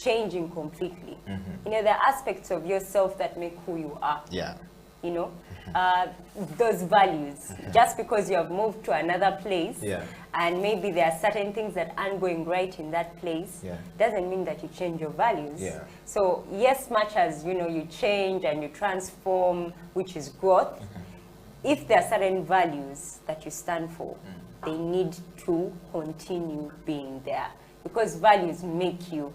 changing completely. You know, there are aspects of yourself that make who you are. Yeah. You know, those values. Just because you have moved to another place, and maybe there are certain things that aren't going right in that place, doesn't mean that you change your values. So yes, much as, you know, you change and you transform, which is growth, if there are certain values that you stand for, they need to continue being there, because values make you.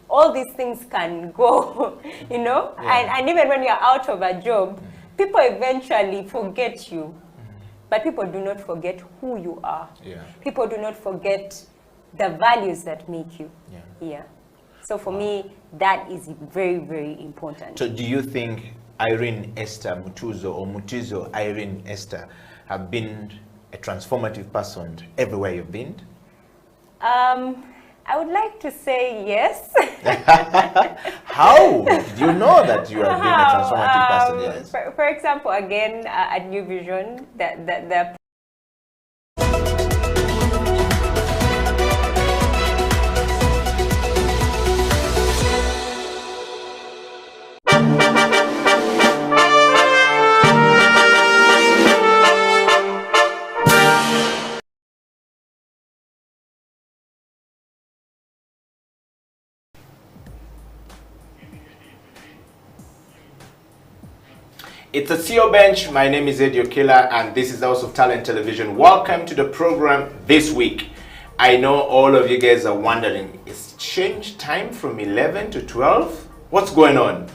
All these things can go, you know, and even when you're out of a job, people eventually forget you, but people do not forget who you are. People do not forget the values that make you. So for me, that is very, very important. So do you think Irene Esther Mutuzo or Mutizo Irene Esther have been a transformative person everywhere you've been? I would like to say yes. How did you know that you have been a transformative person? Yes. For example, again, at New Vision, the It's a CEO Bench. My name is Okila, and this is House of Talent Television. Welcome to the program this week. I know all of you guys are wondering, is change time from 11 to 12? What's going on?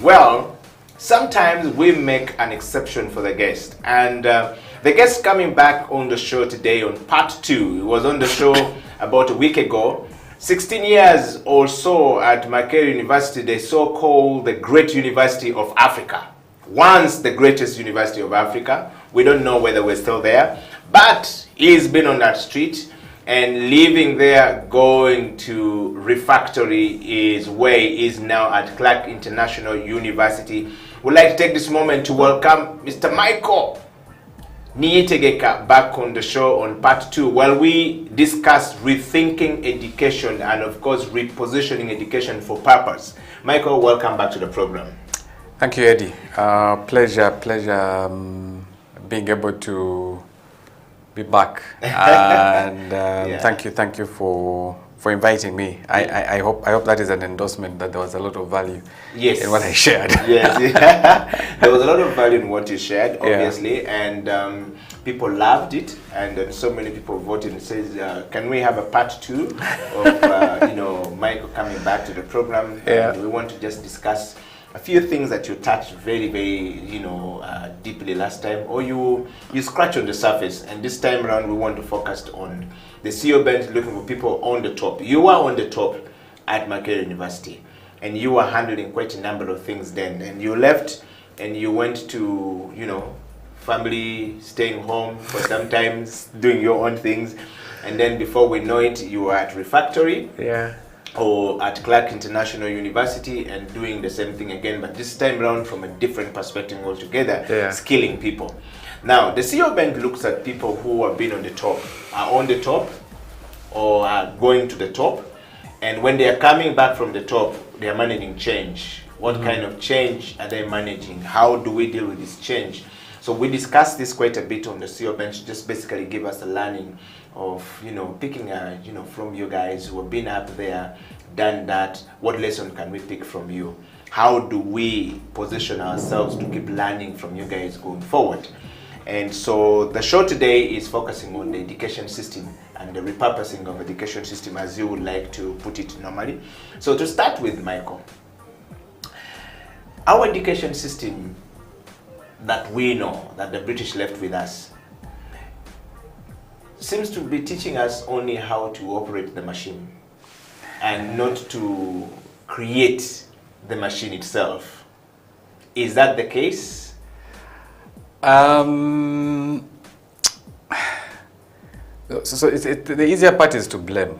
Well, sometimes we make an exception for the guest, and the guest coming back on the show today on part 2. He was on the show about a week ago. 16 years or so at Micheal University, the so-called the Great University of Africa. Once the greatest university of Africa. We don't know whether we're still there, but he's been on that street and living there, going to refactory his way is now at Clark International University. We'd like to take this moment to welcome Mr. Micheal Niyitegeka back on the show on part 2, while we discuss rethinking education and of course repositioning education for purpose. Micheal, welcome back to the program. Thank you, Eddie. Pleasure being able to be back. And thank you for inviting me. I hope that is an endorsement that there was a lot of value in what I shared. There was a lot of value in what you shared, obviously, and people loved it, and then so many people voted and says, can we have a part 2 of Micheal coming back to the program? And we want to just discuss a few things that you touched very, very, deeply last time, or you scratch on the surface, and this time around we want to focus on the CEO bench, looking for people on the top. You were on the top at Micheal University, and you were handling quite a number of things then, and you left and you went to, family, staying home for sometimes, doing your own things, and then before we know it, you were at refactory. Or at Clark International University and doing the same thing again, but this time around from a different perspective altogether, skilling people. Now, the CEO Bank looks at people who have been on the top, are on the top, or are going to the top, and when they are coming back from the top, they are managing change. What kind of change are they managing? How do we deal with this change? So we discussed this quite a bit on the CEO Bench, just basically give us a learning of, picking, from you guys who have been up there, done that. What lesson can we pick from you? How do we position ourselves to keep learning from you guys going forward? And so the show today is focusing on the education system and the repurposing of education system, as you would like to put it normally. So to start with, Micheal, our education system that we know, that the British left with us, seems to be teaching us only how to operate the machine and not to create the machine itself. Is that the case? So the easier part is to blame.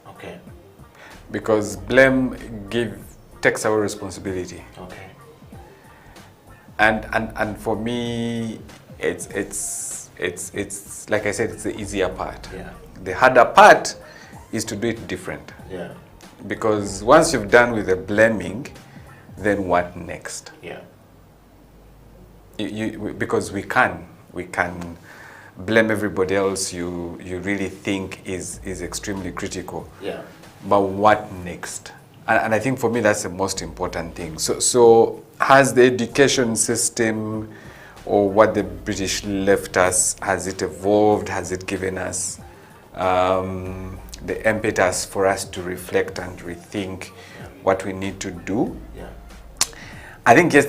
Okay. Because blame takes away responsibility. Okay. And for me, it's like I said, it's the easier part. Yeah. The harder part is to do it different. Yeah. Because once you've done with the blaming, then what next? Yeah. Because we can blame everybody else you really think is extremely critical. Yeah. But what next? And I think for me that's the most important thing. So has the education system, or what the British left us, has it evolved? Has it given us the impetus for us to reflect and rethink what we need to do? Yeah. I think yes,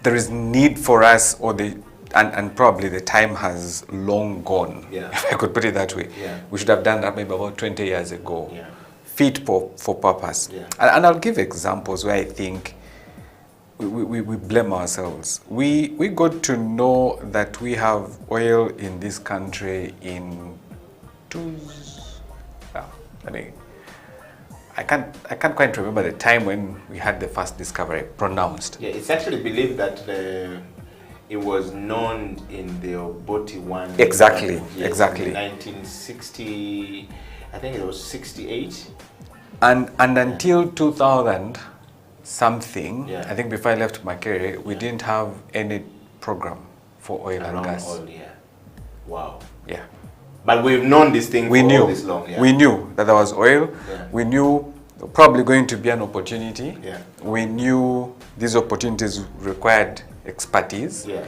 there is need for us, and probably the time has long gone, if I could put it that way. Yeah. We should have done that maybe about 20 years ago. Yeah. Fit for purpose. Yeah. And I'll give examples where I think we blame ourselves. We got to know that we have oil in this country in I can't quite remember the time when we had the first discovery pronounced. Yeah, it's actually believed that it was known in the Oboti one. Exactly, yes, exactly. In 1960, I think it was 68. And until 2000 something, Yeah. I think before I left Micheal, we didn't have any program for oil and gas. Oil, yeah. Wow. Yeah. But we've known this thing for all this long. Yeah. We knew that there was oil. Yeah. We knew probably going to be an opportunity. Yeah. We knew these opportunities required expertise. Yeah.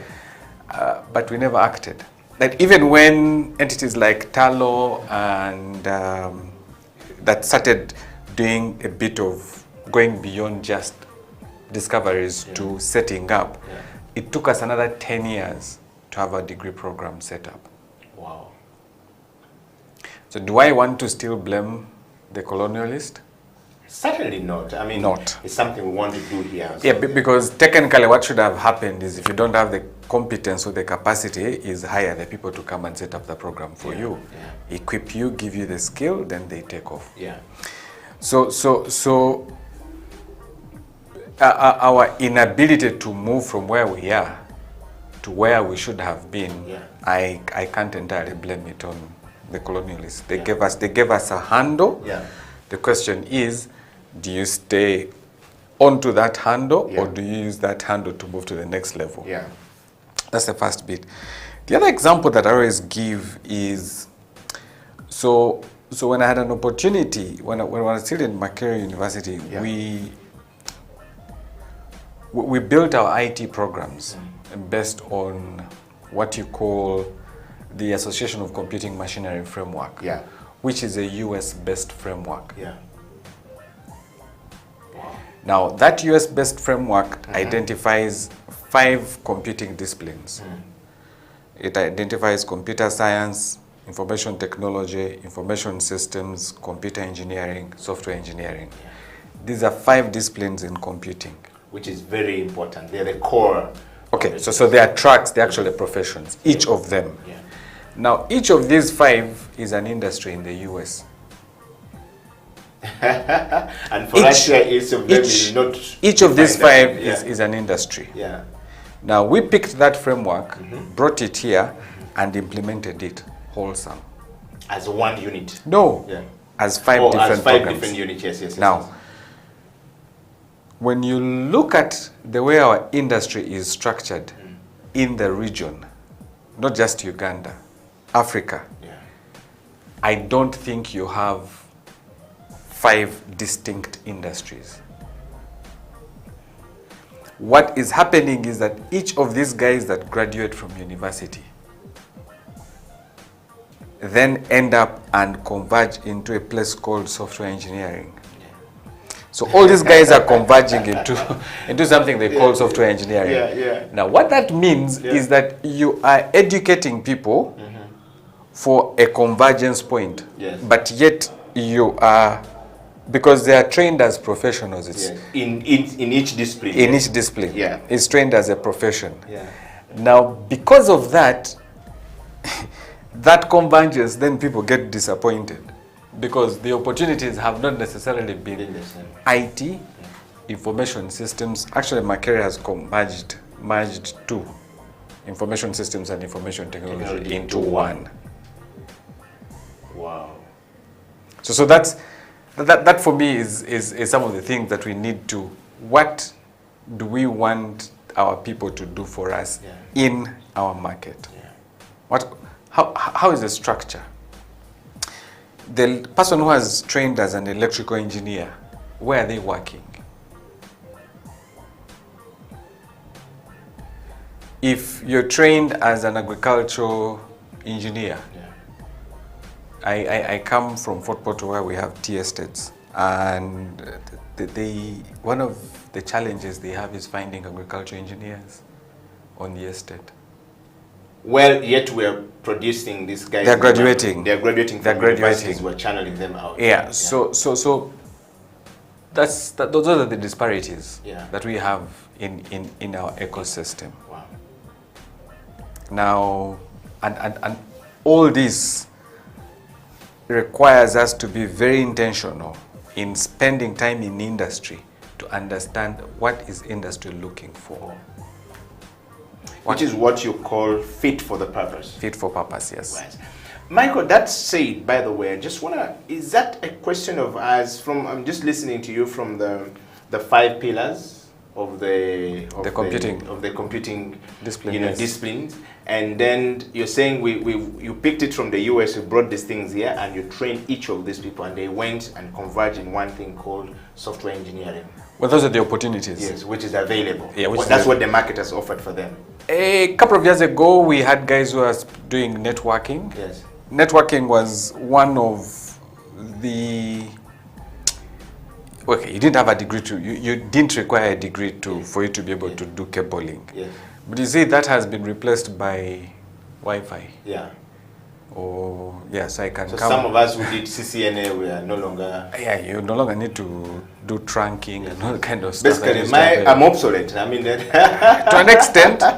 But we never acted. Like even when entities like Talo and that started doing a bit of going beyond just discoveries to setting up, it took us another 10 years to have a degree program set up. Wow. So do I want to still blame the colonialist? Certainly not. I mean, Not. It's something we want to do here. Yeah, because technically what should have happened is if you don't have the competence or the capacity, is hire the people to come and set up the program for you. Yeah. Equip you, give you the skill, then they take off. Yeah. So our inability to move from where we are to where we should have been, I can't entirely blame it on the colonialists. They gave us a handle. Yeah. The question is, do you stay onto that handle or do you use that handle to move to the next level? Yeah. That's the first bit. The other example that I always give is, so when I had an opportunity, when I was still in Micheal University, we built our IT programs based on what you call the Association of Computing Machinery Framework, which is a US-based framework. Yeah. Now, that US-based framework identifies 5 computing disciplines. It identifies computer science, information technology, information systems, computer engineering, software engineering. These are 5 disciplines in computing. Which is very important. They're the core. Okay, so they are tracks, they're actually professions, each of them. Yeah. Now, each of these 5 is an industry in the US. And for us here, each of them is not... Each of these 5 is an industry. Yeah. Now, we picked that framework, brought it here, and implemented it wholesome. As one unit? No, as 5 different as 5 programs. different units, yes. Now, when you look at the way our industry is structured in the region, not just Uganda, Africa, I don't think you have 5 distinct industries. What is happening is that each of these guys that graduate from university then end up and converge into a place called software engineering. So all these guys are converging into something they call software engineering. Now what that means is that you are educating people for a convergence point, but yet you are, because they are trained as professionals. It's in each discipline. In each discipline, it's trained as a profession. Now because of that, that convergence, then people get disappointed. Because the opportunities have not necessarily been IT, information systems. Actually, Micheal has merged 2, information systems and information technology into one. Wow. So that for me is some of the things that we need to. What do we want our people to do for us in our market? How is the structure? The person who has trained as an electrical engineer, where are they working? If you're trained as an agricultural engineer, I come from Fort Portal where we have tea estates, and one of the challenges they have is finding agricultural engineers on the estate. Well, yet we're producing these guys. They're graduating. They're graduating from universities. We're channeling them out. Yeah. So those are the disparities that we have in our ecosystem. Wow. Now, and all this requires us to be very intentional in spending time in industry to understand what is industry looking for. Which is what you call fit for the purpose. Fit for purpose, yes. Right. Michael, that said, by the way, I just wanna, is that a question of us from, I'm just listening to you from the 5 pillars of the computing discipline, disciplines, and then you're saying you picked it from the US, you brought these things here, and you trained each of these people, and they went and converged in one thing called software engineering. Well, those are the opportunities. Yes, which is available. Yeah, that's what the market has offered for them. A couple of years ago, we had guys who were doing networking. Yes. Networking was one of the... Okay, you didn't have a degree to... You didn't require a degree for you to be able to do cabling. Yes. But you see, that has been replaced by Wi-Fi. Yeah. Or, yes, I can so come... some of us who did CCNA, we are no longer... Yeah, you no longer need to do trunking and all kind of stuff. Basically, I'm obsolete. I mean, to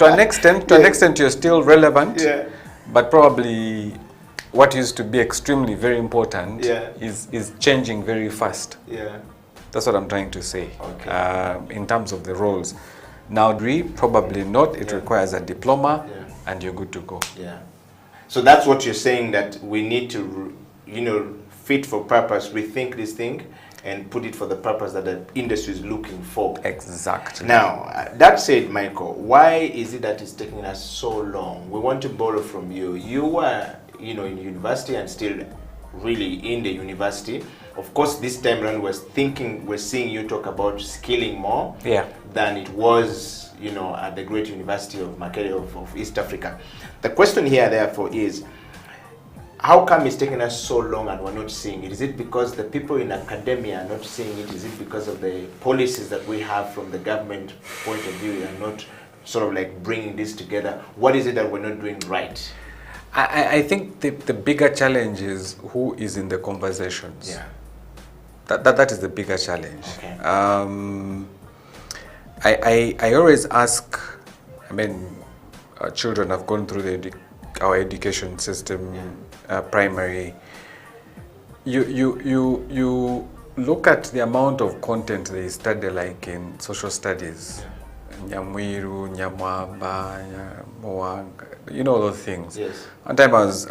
an extent, you're still relevant. Yeah. But probably what used to be extremely very important is changing very fast. Yeah. That's what I'm trying to say. Okay. In terms of the roles. Now, probably not. It requires a diploma, and you're good to go. Yeah. So that's what you're saying, that we need to, fit for purpose, rethink this thing, and put it for the purpose that the industry is looking for. Exactly. Now, that said, Michael, why is it that it's taking us so long? We want to borrow from you. You were, in university and still really in the university. Of course, this time around, we're seeing you talk about skilling more than it was, at the great University of Micheal of East Africa. The question here, therefore, is how come it's taking us so long and we're not seeing it? Is it because the people in academia are not seeing it? Is it because of the policies that we have from the government point of view and not sort of like bringing this together? What is it that we're not doing right? I think the bigger challenge is who is in the conversations. Yeah. That is the bigger challenge. Okay. I always ask, our children have gone through our education system, primary. You look at the amount of content they study, like in social studies, Nyamwiru, Nyamwamba, Nyamwanga, those things. Yes. One time I was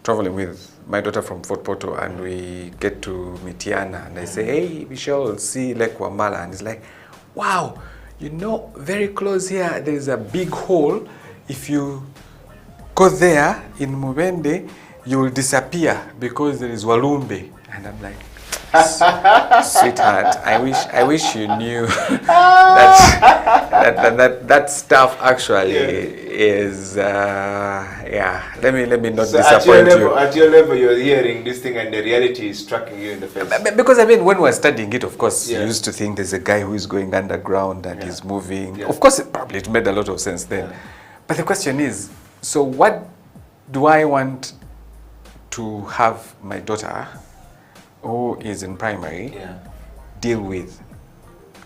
traveling with my daughter from Fort Portal, and we get to Mitiana, and I say, hey, Micheal, see Lake Wambala, and it's like, wow, very close here, there's a big hole. If you go there in Mubende, you will disappear because there is Walumbe. And I'm like, sweetheart, I wish you knew that stuff actually is let me not disappoint you. At your level, you're hearing this thing and the reality is striking you in the face. Because when we're studying it, of course, you used to think there's a guy who is going underground and he's moving. Yeah. Of course, it made a lot of sense then. Yeah. But the question is, so what do I want to have my daughter, who is in primary, deal with?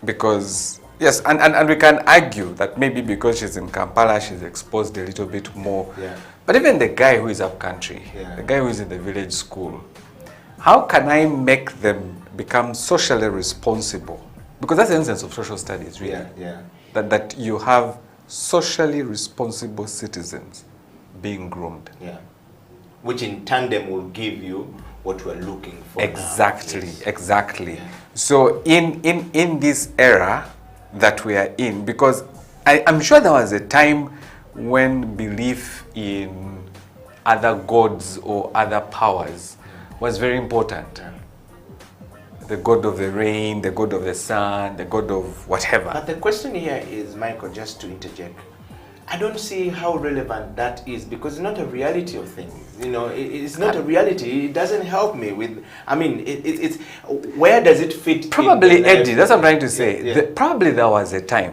Because yes, and we can argue that maybe because she's in Kampala, she's exposed a little bit more. Yeah. But even the guy who is up country, the guy who is in the village school, how can I make them become socially responsible? Because that's the essence of social studies, really. That you have socially responsible citizens being groomed. which in tandem will give you what we're looking for. Exactly, yes. exactly. Yeah. So in this era that we are in, because I'm sure there was a time when belief in other gods or other powers was very important. Yeah. The god of the rain, the god of the sun, the god of whatever. But the question here is, Michael, just to interject, I don't see how relevant that is, because it's not a reality of things. You know, it's not a reality. It doesn't help me with, I mean, it's where does it fit? Probably, Eddie, that's what I'm trying to say. Yeah, yeah. Probably there was a time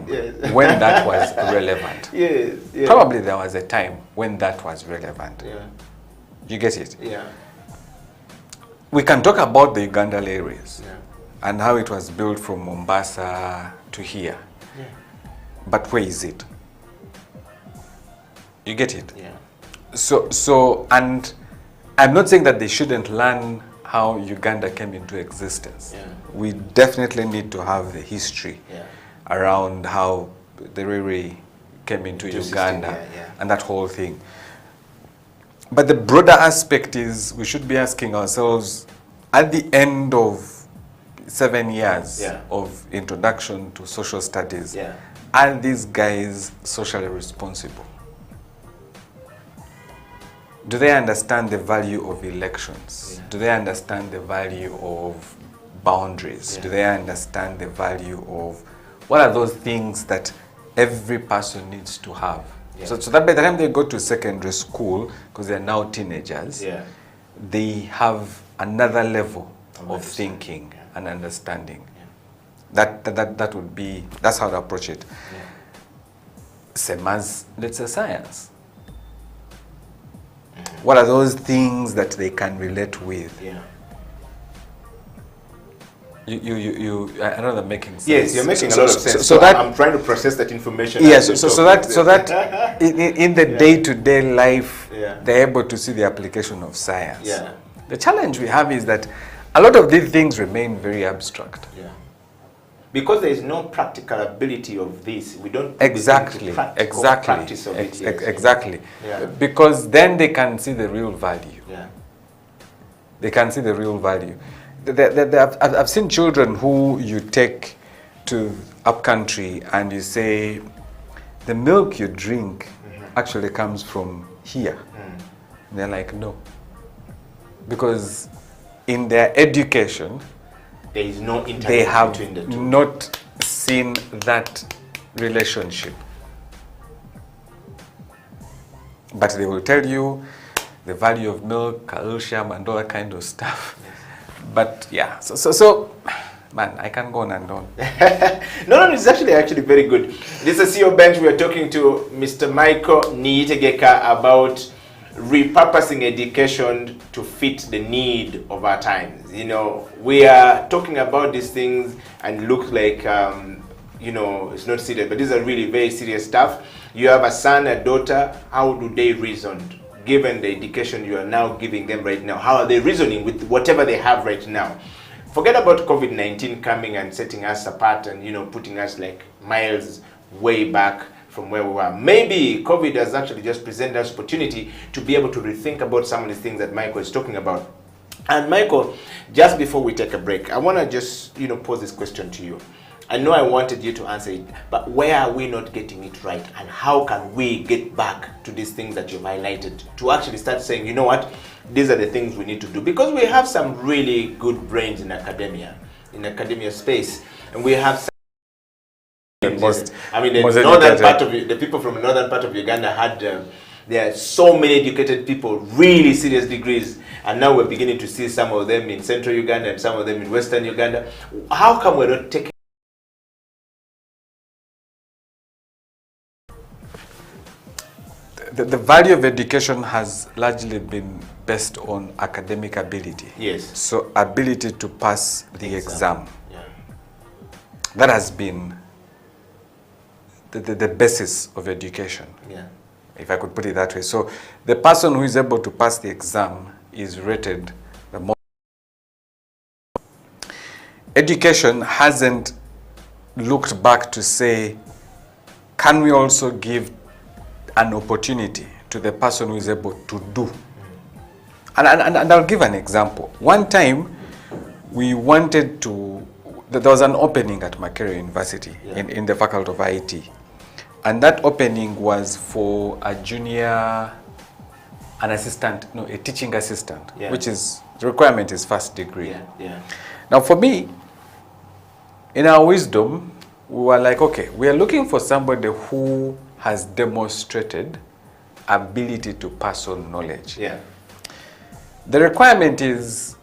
when that was relevant. Yes, yeah. Probably there was a time when that was relevant. Yeah. You get it? Yeah. We can talk about the Uganda areas and how it was built from Mombasa to here. Yeah. But where is it? You get it? Yeah. So, and I'm not saying that they shouldn't learn how Uganda came into existence. Yeah. We definitely need to have the history around how the railway came into Uganda and that whole thing. But the broader aspect is we should be asking ourselves, at the end of 7 years of introduction to social studies, are these guys socially responsible? Do they understand the value of elections? Do they understand the value of boundaries? Do they understand the value of what are those things that every person needs to have? So that by the time they go to secondary school, because they're now teenagers, they have another level of thinking and understanding. That would be, that's how to approach it. Same as, let's say, science. What are those things that they can relate with? I know they're making sense. Yes, you're making a lot of sense. So that, I'm trying to process that information. Yes, so that in the day-to-day life, they're able to see the application of science. The challenge we have is that a lot of these things remain very abstract. Because there is no practical ability of this, we don't exactly practice of it. Exactly. Because then they can see the real value. They can see the real value. I've seen children who you take to upcountry and you say, the milk you drink actually comes from here. And they're like, no. Because in their education, there is no internet they have between the two. Not seen that relationship. But they will tell you the value of milk, calcium, and all that kind of stuff. But yeah, so man, I can go on and on. No, it's actually very good. This is CEO Bench. We are talking to Mr. Micheal Niyitegeka about repurposing education to fit the need of our times. You know, we are talking about these things and look like, you know, it's not serious, but these are really very serious stuff. You have a son, a daughter, how do they reason? Given the education you are now giving them right now, how are they reasoning with whatever they have right now? Forget about COVID-19 coming and setting us apart and, you know, putting us like miles way back from where we were. Maybe COVID has actually just presented us opportunity to be able to rethink about some of the things that Michael is talking about. And Michael, just before we take a break, I want to just, you know, pose this question to you. I know I wanted you to answer it, but where are we not getting it right? And how can we get back to these things that you've highlighted to actually start saying, you know what, these are the things we need to do? Because we have some really good brains in academia space, and we have some the northern part of the people from the northern part of Uganda had there are so many educated people, really serious degrees, and now we're beginning to see some of them in central Uganda and some of them in western Uganda. How come we're not taking the value of education has largely been based on academic ability. Yes. So ability to pass the exam. That has been the basis of education. If I could put it that way. So the person who is able to pass the exam is rated the most. Education hasn't looked back to say, can we also give an opportunity to the person who is able to do And I'll give an example. One time, we wanted to, there was an opening at Micheal University in the Faculty of IT. And that opening was for a junior, an assistant, no, a teaching assistant, which is, the requirement is first degree. Now for me, in our wisdom, we were like, okay, we are looking for somebody who has demonstrated ability to pass on knowledge. The requirement is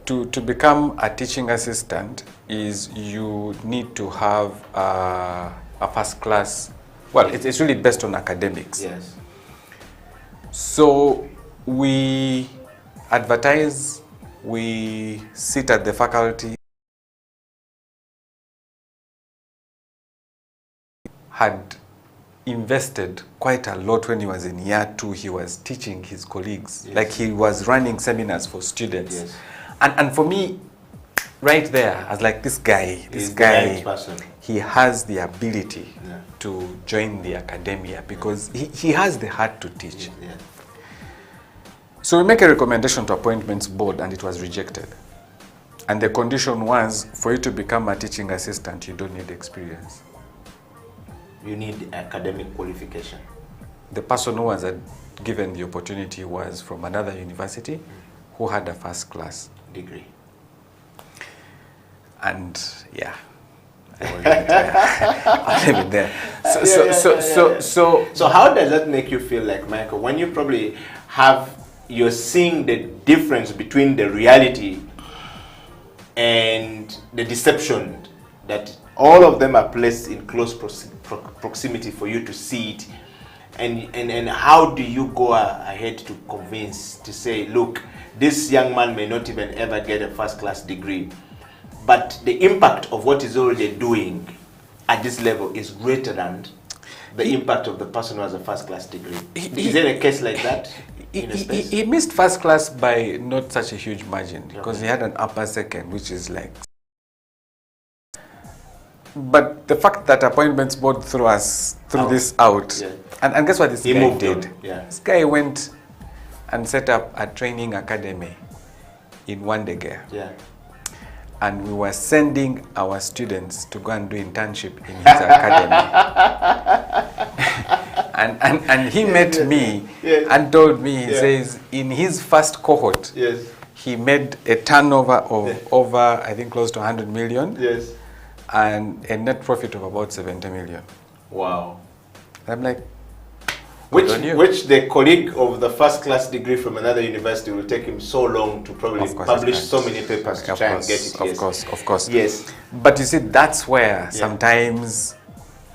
to become a teaching assistant is you need to have a first class, well, it's really based on academics. So we advertise, we sit at the faculty, had invested quite a lot when he was in year 2. He was teaching his colleagues, like he was running seminars for students. And for me, right there, I was like, this guy, he has the ability to join the academia because he has the heart to teach. So we make a recommendation to appointments board and it was rejected. And the condition was, for you to become a teaching assistant, you don't need experience. You need academic qualification. The person who was given the opportunity was from another university who had a first class degree. And yeah, I'll leave it there. So how does that make you feel, like, Michael, when you probably you're seeing the difference between the reality and the deception, that all of them are placed in close proximity for you to see it, and how do you go ahead to convince, to say, look, this young man may not even ever get a first-class degree, but the impact of what he's already doing at this level is greater than the impact of the person who has a first-class degree? Is there a case like that? He missed first class by not such a huge margin because he had an upper second, which is like. But the fact that appointments board threw this out, and guess what this guy did? This guy went and set up a training academy in Niyitegeka. And we were sending our students to go and do internship in his academy. and he met me and told me, he says, in his first cohort, he made a turnover of over, I think, close to 100 million. And a net profit of about 70 million. Wow. I'm like, which the colleague of the first class degree from another university will take him so long to probably publish so many papers to try and get it. Of course. Yes. But you see, that's where sometimes,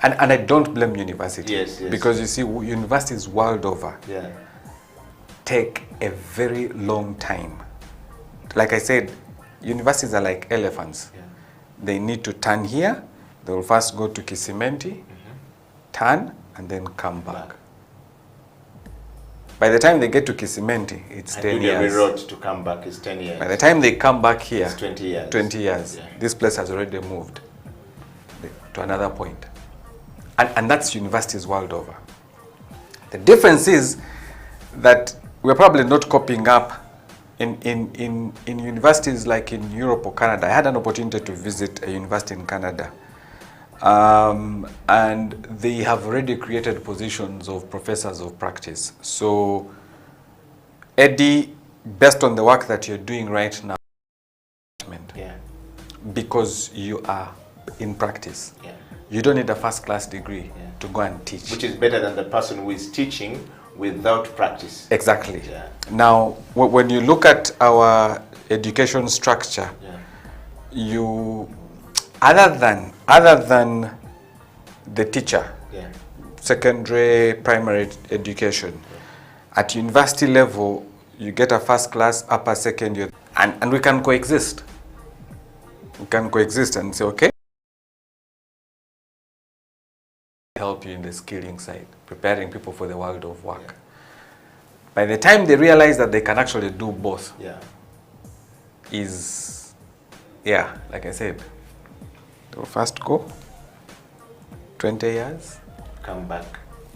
and I don't blame university. Because you see, universities world over take a very long time. Like I said, universities are like elephants. They need to turn here. They will first go to Kisimenti, turn, and then come back. By the time they get to Kisimenti, it's 10 years. The road to come back is 10 years. By the time they come back here, it's 20 years. 20 years. This place has already moved to another point. And that's universities world over. The difference is that we're probably not copying up in universities like in Europe or Canada. I had an opportunity to visit a university in Canada. And they have already created positions of professors of practice. So, Eddie, based on the work that you're doing right now, because you are in practice, you don't need a first-class degree to go and teach. Which is better than the person who is teaching without practice. Exactly. Now, when you look at our education structure, you, other than the teacher, secondary, primary education, at university level, you get a first class, upper, second year, and we can coexist. We can coexist and say, okay, help you in the skilling side, preparing people for the world of work. By the time they realize that they can actually do both, like I said, they'll first go 20 years, come back,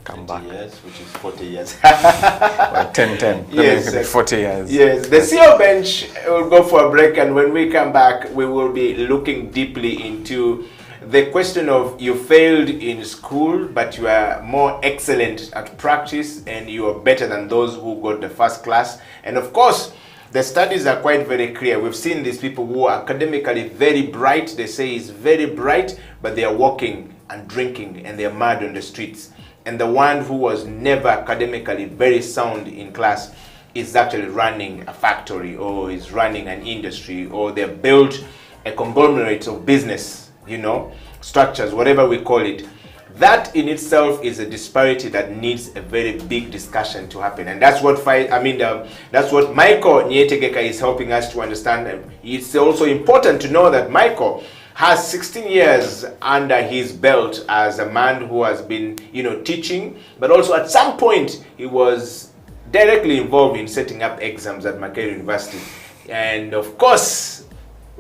come back. years, which is 40 years. Well, 10. Yes, 40 years. Yes, the CEO bench will go for a break, and when we come back, we will be looking deeply into the question of you failed in school, but you are more excellent at practice, and you are better than those who got the first class. And of course, the studies are quite very clear. We've seen these people who are academically very bright. They say he's very bright, but they are walking and drinking, and they are mad on the streets. And the one who was never academically very sound in class is actually running a factory, or is running an industry, or they built a conglomerate of business, you know, structures, whatever we call it. That in itself is a disparity that needs a very big discussion to happen. And that's what that's what Micheal Niyitegeka is helping us to understand. It's also important to know that Micheal has 16 years under his belt as a man who has been, you know, teaching, but also at some point he was directly involved in setting up exams at Micheal University. And of course,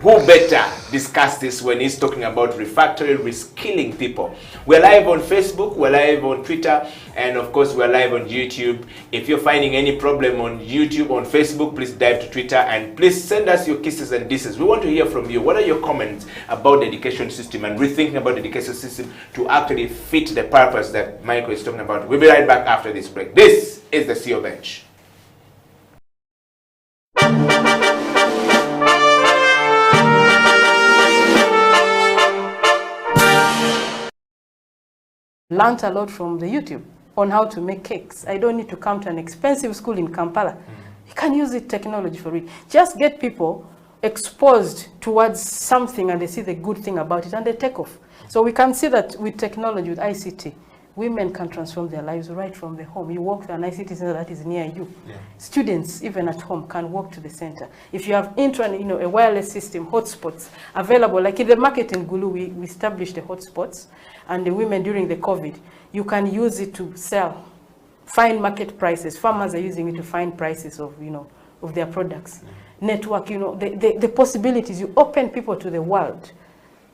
who better discuss this when he's talking about refactory, reskilling people. We're live on Facebook, we're live on Twitter, and of course we're live on YouTube. If you're finding any problem on YouTube, on Facebook, please dive to Twitter, and please send us your kisses and disses. We want to hear from you. What are your comments about the education system and rethinking about the education system to actually fit the purpose that Micheal is talking about? We'll be right back after this break. This is the CEO Bench. Learned a lot from the YouTube on how to make cakes. I don't need to come to an expensive school in Kampala. You can use it, technology for it. Just get people exposed towards something and they see the good thing about it and they take off. So we can see that with technology, with ICT, women can transform their lives right from the home. You walk to an ICT center that is near you. Yeah. Students, even at home, can walk to the center. If you have a wireless system, hotspots available, like in the market in Gulu, we established the hotspots, and the women during the COVID, you can use it to sell, find market prices. Farmers are using it to find prices of, of their products. Network, the possibilities. You open people to the world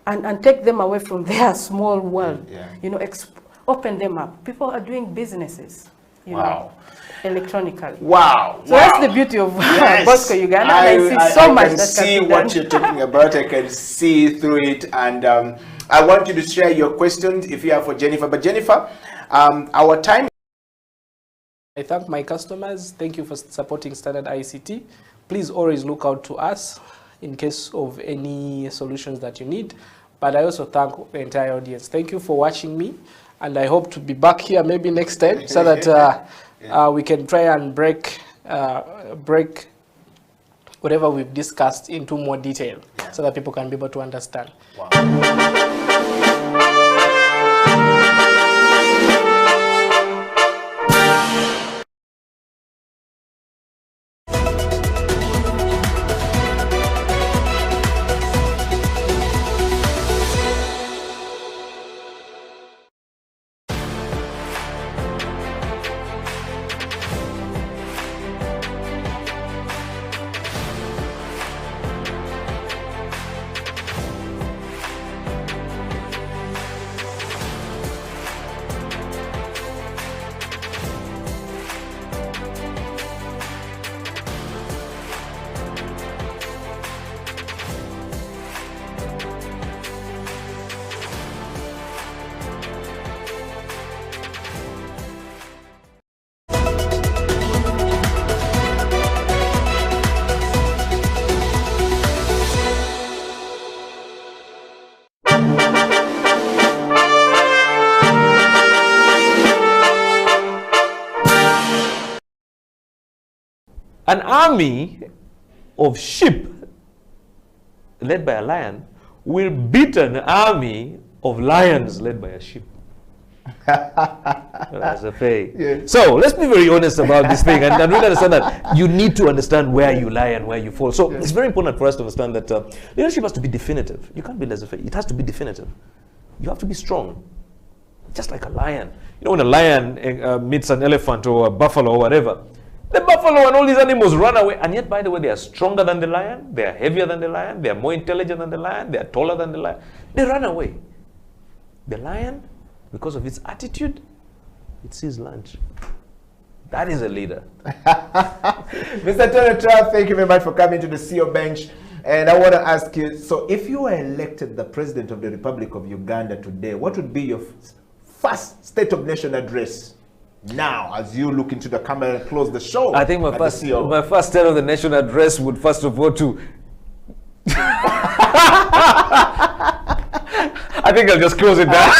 and take them away from their small world. Yeah. Open them up. People are doing businesses, electronically. Wow. So that's the beauty of Bosco Uganda. I see so much that can be done. I can see what you're talking about. I can see through it. And I want you to share your questions if you have for Jennifer. But Jennifer, our time. I thank my customers. Thank you for supporting Standard ICT. Please always look out to us in case of any solutions that you need. But I also thank the entire audience. Thank you for watching me. And I hope to be back here maybe next time so that we can try and break whatever we've discussed into more detail so that people can be able to understand. Wow. An army of sheep led by a lion will beat an army of lions led by a sheep. That's a fair. Yeah. So let's be very honest about this thing and really understand that you need to understand where you lie and where you fall. So it's very important for us to understand that leadership has to be definitive. You can't be laissez-faire. It has to be definitive. You have to be strong, just like a lion. You know, when a lion meets an elephant or a buffalo or whatever, the buffalo and all these animals run away, and yet, by the way, they are stronger than the lion, they are heavier than the lion, they are more intelligent than the lion, they are taller than the lion. They run away. The lion, because of its attitude, It's his lunch. That is a leader. Mr. Tony Trump, thank you very much for coming to the CEO bench. And I want to ask you, so if you were elected the President of the Republic of Uganda today, what would be your first State of Nation address now as you look into the camera and close the show? I think my first State of the Nation address would first of all to... I think I'll just close it down.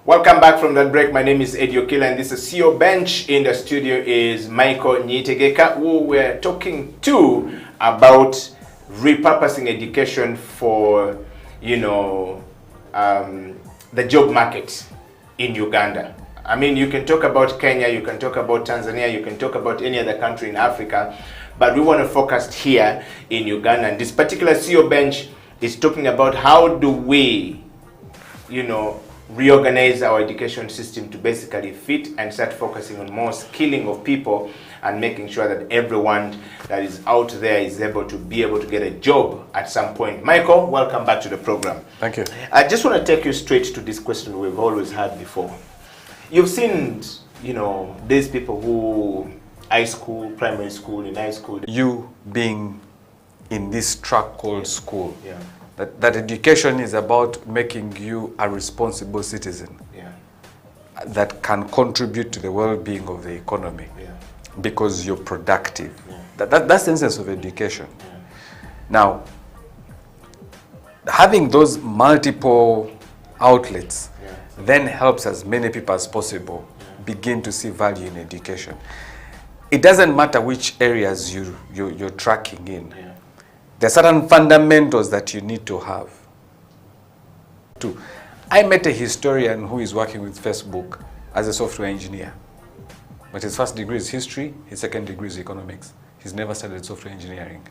Welcome back from that break. My name is Okila and this is CEO Bench. In the studio is Micheal Niyitegeka, who we're talking to about repurposing education for, the job market in Uganda. I mean, you can talk about Kenya, you can talk about Tanzania, you can talk about any other country in Africa, but we want to focus here in Uganda. And this particular CEO Bench is talking about how do we, reorganize our education system to basically fit and start focusing on more skilling of people and making sure that everyone that is out there is able to get a job at some point. Micheal, welcome back to the program. Thank you. I just want to take you straight to this question we've always had before. You've seen, these people who high school, primary school, in high school. You being in this track called school. Yeah. That education is about making you a responsible citizen that can contribute to the well-being of the economy because you're productive. That's the essence of education. Now, having those multiple outlets then helps as many people as possible begin to see value in education. It doesn't matter which areas you're tracking in. There are certain fundamentals that you need to have. I met a historian who is working with Facebook as a software engineer. But his first degree is history, his second degree is economics. He's never studied software engineering.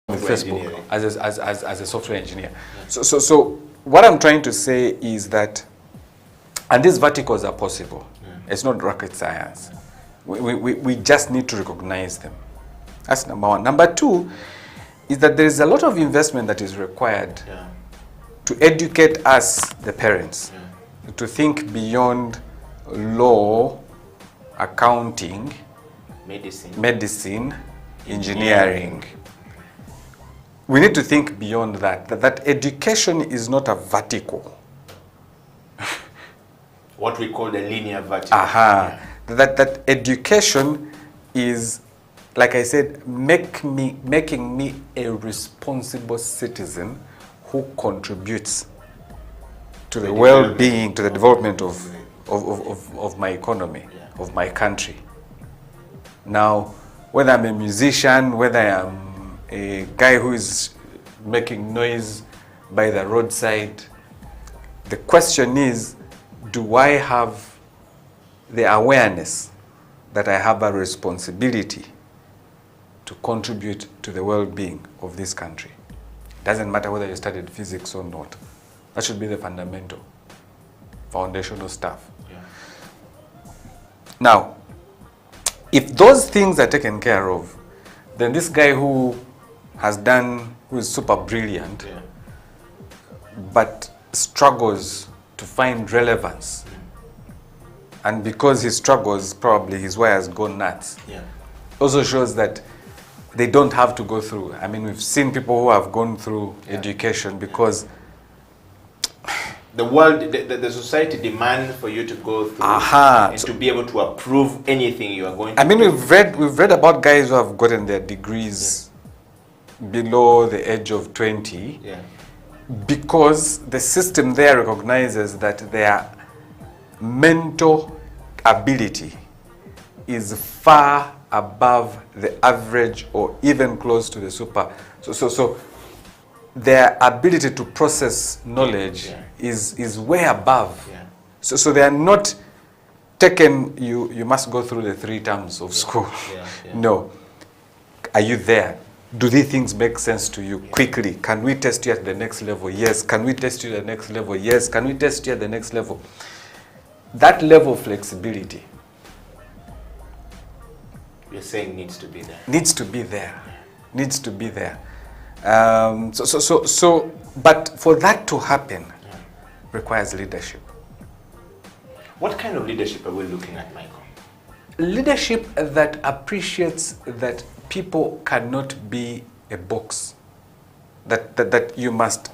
With Facebook as a software engineer. So what I'm trying to say is that, and these verticals are possible. It's not rocket science. We just need to recognize them. That's number one. Number two is that there is a lot of investment that is required to educate us, the parents, to think beyond law, accounting, medicine, engineering. We need to think beyond that education is not a vertical. What we call the linear vertical. That education is, like I said, making me a responsible citizen who contributes to the well-being, to the development of my economy, of my country. Now, whether I'm a musician, whether I'm a guy who is making noise by the roadside, the question is, do I have the awareness that I have a responsibility to contribute to the well-being of this country? It doesn't matter whether you studied physics or not. That should be the foundational stuff. Now, if those things are taken care of, then this guy who is super brilliant, but struggles to find relevance, and because he struggles, probably his wire has gone nuts. Also shows that they don't have to go through. I mean, we've seen people who have gone through education because the world, the society demands for you to go through and to be able to approve anything you are going to do. We've read about guys who have gotten their degrees below the age of 20 because the system there recognizes that their mental ability is far above the average or even close to the super. So their ability to process knowledge is way above. So they are not taken, you must go through the 3 terms of school. No. Are you there? Do these things make sense to you quickly? Can we test you at the next level? Yes. Can we test you at the next level? Yes. Can we test you at the next level? That level of flexibility, you're saying, needs to be there. Needs to be there. Needs to be there. But for that to happen, requires leadership. What kind of leadership are we looking at, Michael? Leadership that appreciates that people cannot be a box. That you must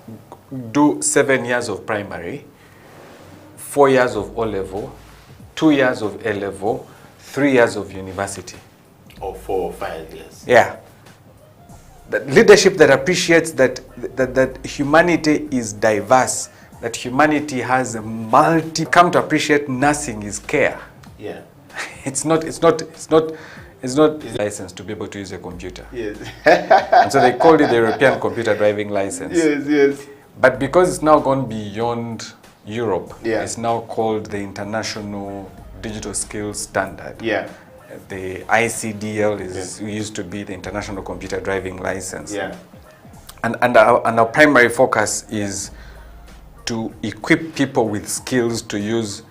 do 7 years of primary, 4 years of O-level, 2 years of A-level, 3 years of university. Or 4 or 5 years. Yeah. That leadership that appreciates that humanity is diverse, that humanity has a come to appreciate nursing is care. Yeah. It's not license to be able to use a computer. Yes. And so they called it the European computer driving license. Yes. But because it's now gone beyond Europe, it's now called the International Digital Skills Standard. Yeah. The ICDL used to be the International Computer Driving License. Yeah. And our primary focus is to equip people with skills to use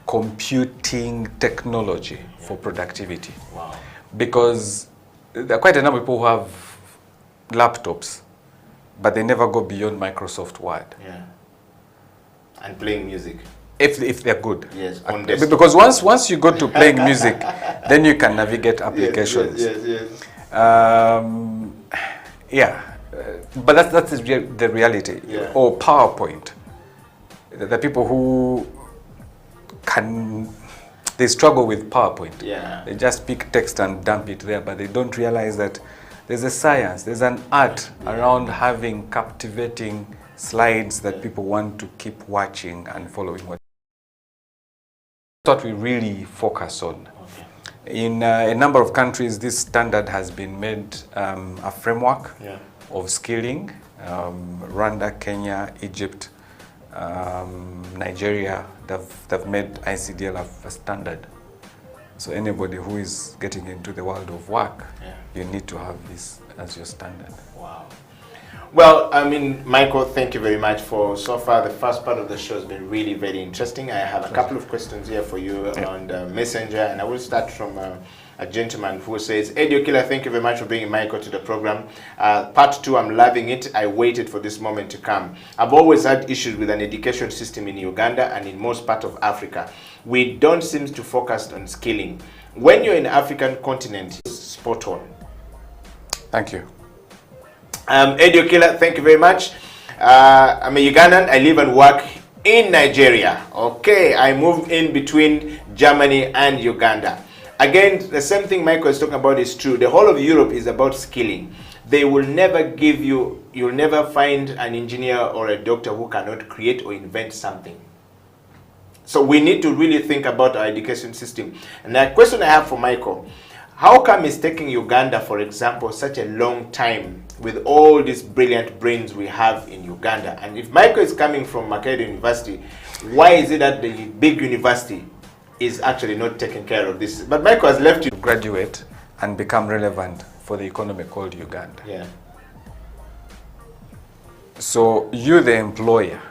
computing technology for productivity. Wow. Because there are quite a number of people who have laptops, but they never go beyond Microsoft Word. Yeah. And playing music. If they're good. Yes, on desktop. Because once you go to playing music, then you can navigate applications. Yes. But that's the reality. Yeah. Or PowerPoint. The people who they struggle with PowerPoint. Yeah. They just pick text and dump it there, but they don't realize that there's a science, there's an art around having captivating slides that people want to keep watching and following. What we really focus on. Okay. In a number of countries, this standard has been made a framework of skilling. Rwanda, Kenya, Egypt, Nigeria, they've made ICDL a standard. So anybody who is getting into the world of work, you need to have this as your standard. Wow. Well, Michael, thank you very much for so far. The first part of the show has been really very interesting. I have a couple of questions here for you on the Messenger, and I will start from a gentleman who says, Okila, thank you very much for bringing Michael to the program. Part 2, I'm loving it. I waited for this moment to come. I've always had issues with an education system in Uganda and in most parts of Africa. We don't seem to focus on skilling. When you're in the African continent, it's spot on. Thank you. Okila, thank you very much. I'm a Ugandan. I live and work in Nigeria. Okay, I moved in between Germany and Uganda. Again, the same thing Michael is talking about is true. The whole of Europe is about skilling. They will never give you, you'll never find an engineer or a doctor who cannot create or invent something. So we need to really think about our education system. And the question I have for Michael, how come it's taking Uganda, for example, such a long time with all these brilliant brains we have in Uganda? And if Michael is coming from Makerere University, why is it that the big university is actually not taking care of this? But Michael has left you to graduate and become relevant for the economy called Uganda. Yeah. So you, the employer,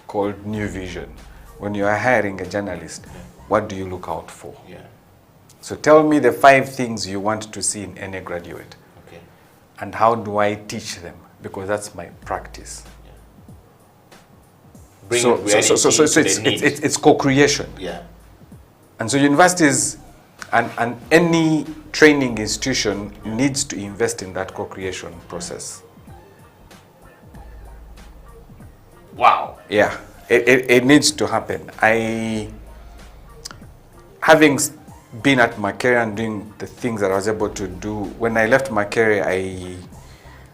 called New Vision, when you are hiring a journalist, what do you look out for? Yeah. So tell me the 5 things you want to see in any graduate. Okay. And how do I teach them? Because that's my practice. Yeah. So it's co-creation. Yeah. And so universities And any training institution needs to invest in that co-creation process. Wow. Yeah, it needs to happen. Having been at Micheal and doing the things that I was able to do, when I left Micheal, I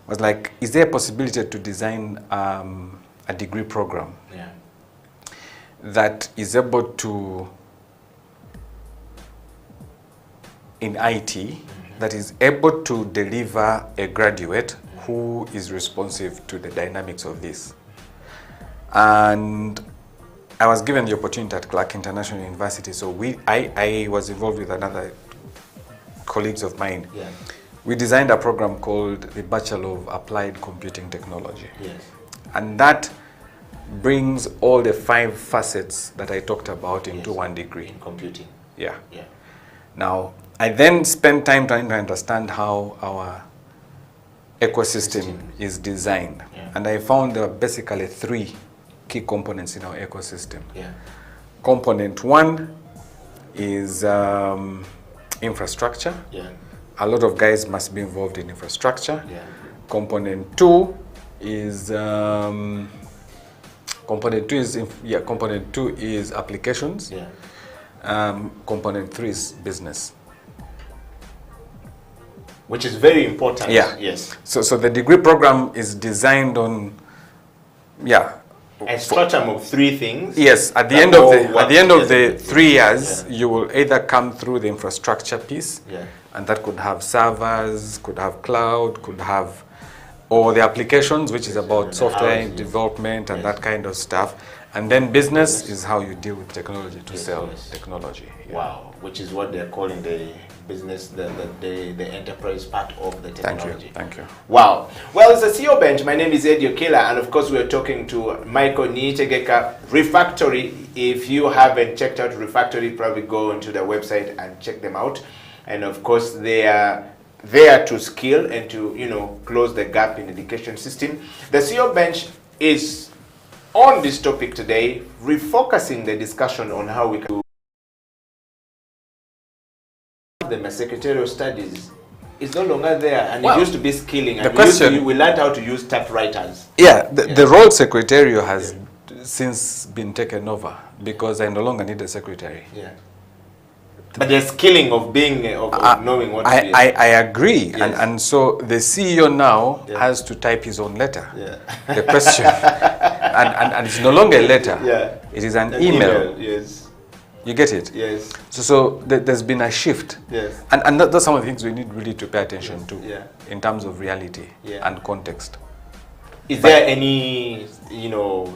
was like, is there a possibility to design a degree program that is able to, in IT, that is able to deliver a graduate who is responsive to the dynamics of this. And I was given the opportunity at Clark International University, so I was involved with another colleagues of mine. Yeah. We designed a program called the Bachelor of Applied Computing Technology. Yes. And that brings all the 5 facets that I talked about into one degree. In computing. Yeah. Yeah. Now, I then spent time trying to understand how our ecosystem is designed. Yeah. And I found there are basically 3 key components in our ecosystem. Yeah. Component 1 is infrastructure. Yeah. A lot of guys must be involved in infrastructure. Yeah. Component 2 is component 2 is applications. Yeah. Component 3 is business. Which is very important. Yeah. Yes. So the degree program is designed on, a spectrum of 3 things. Yes, at the end of the 3 years, you will either come through the infrastructure piece, and that could have servers, could have cloud, could have, or the applications, which is about software development and that kind of stuff. And then business is how you deal with technology to sell technology. Yeah. Wow, which is what they're calling the business, the enterprise part of the technology. Thank you. Wow. Well, it's a CEO Bench. My name is Okila, and of course we're talking to Micheal Niyitegeka, Refactory. If you haven't checked out Refactory, probably go onto their website and check them out. And of course they are there to skill and to, close the gap in the education system. The CEO Bench is on this topic today, refocusing the discussion on how we can the secretarial studies is no longer there, and it used to be skilling, and we learned how to use typewriters. Yeah, the role secretarial has since been taken over because I no longer need a secretary. Yeah. But the skilling of being, of knowing what to do. I agree. Yes. And so the CEO now has to type his own letter. Yeah. The question. and it's no longer a letter. Yeah. It is an email. Yes. You get it? Yes. So there's been a shift. Yes. And that's some of the things we need really to pay attention to in terms of reality and context. Is there any,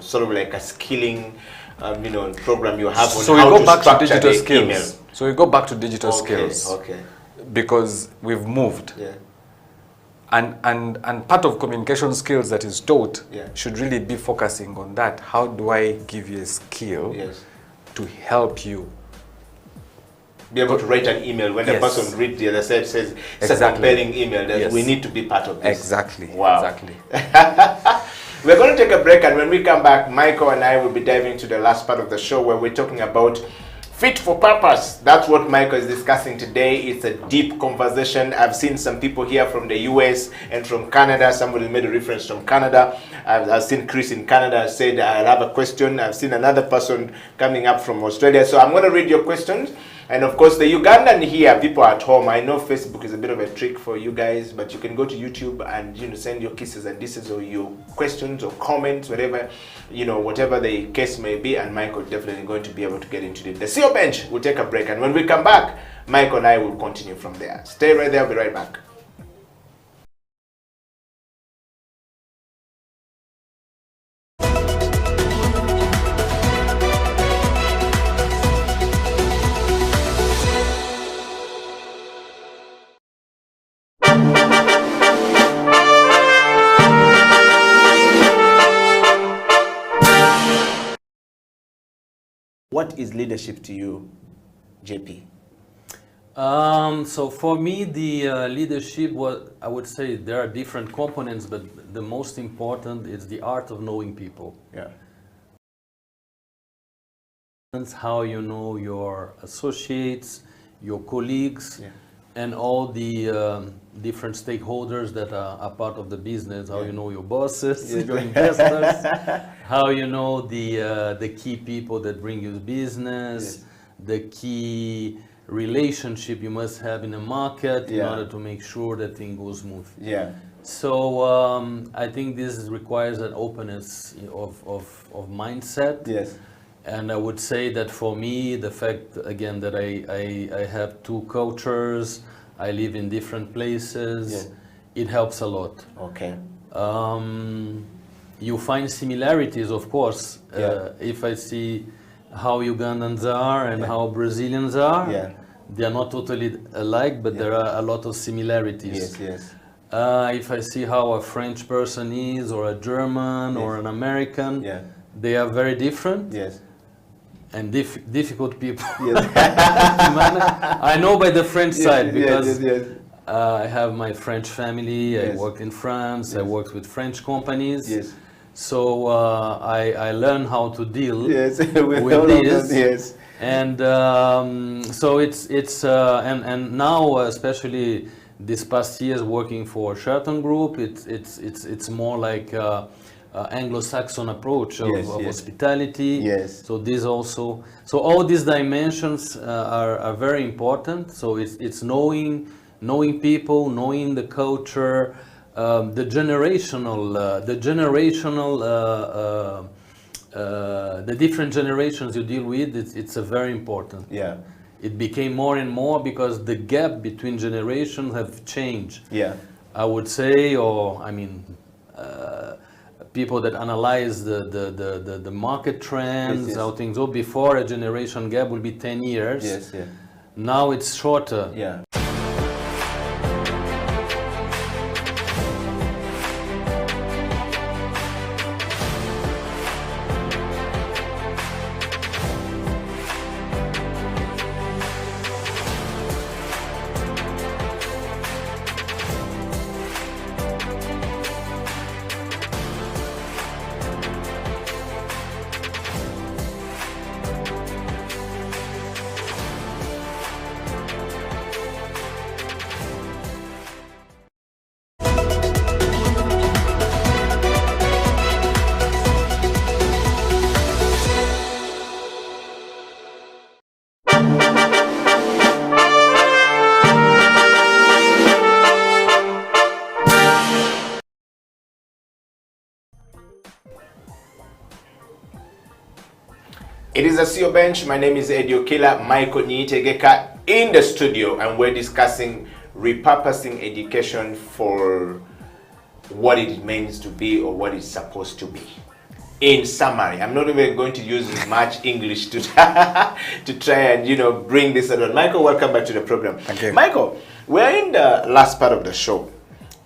sort of like a skilling, program you have on how to structure digital skills? Email? So we go back to digital skills. Okay. Because we've moved. Yeah. And part of communication skills that is taught should really be focusing on that. How do I give you a skill to help you be able to write an email when the person reads the other side says it's a compelling email that we need to be part of this. Exactly. Wow. Exactly. We're going to take a break, and when we come back, Micheal and I will be diving into the last part of the show where we're talking about fit for purpose. That's what Micheal is discussing today. It's a deep conversation. I've seen some people here from the US and from Canada. Somebody made a reference from Canada. I've seen Chris in Canada said, I'll have a question. I've seen another person coming up from Australia. So I'm going to read your questions. And of course, the Ugandan here, people at home, I know Facebook is a bit of a trick for you guys, but you can go to YouTube and send your kisses and disses or your questions or comments, whatever, whatever the case may be, and Micheal definitely going to be able to get into it. The CEO Bench will take a break, and when we come back, Micheal and I will continue from there. Stay right there, I'll be right back. What is leadership to you, JP? So for me, the leadership, I would say there are different components, but the most important is the art of knowing people. Yeah. How you know your associates, your colleagues, and all the different stakeholders that are part of the business. How you know your bosses, your investors, how you know the key people that bring you business, the key relationship you must have in the market in order to make sure that thing goes smooth. So I think this requires an openness of mindset. And I would say that for me, the fact again that I have two cultures, I live in different places, it helps a lot. You find similarities, of course. If I see how Ugandans are and how Brazilians are, they are not totally alike, but there are a lot of similarities. If I see how a French person is, or a German, or an American, they are very different. And difficult people. I know by the French side, because I have my French family. I worked in France. I worked with French companies. So I learned how to deal with this. And so it's and now, especially this past years working for Sheraton Group, it's more like Anglo-Saxon approach of hospitality. So this also, so all these dimensions are very important. So it's knowing people, knowing the culture, the different generations you deal with. It's a very important. It became more and more because the gap between generations have changed. I would say, or I mean. People that analyze the market trends, how things go. Before, a generation gap will be 10 years. Now it's shorter. It is a CEO Bench. My name is Okila, Micheal Niyitegeka in the studio, and we're discussing repurposing education for what it means to be, or what it's supposed to be. In summary, I'm not even going to use much English to to try and bring this around. Micheal, welcome back to the program. Thank you. Micheal, we're in the last part of the show,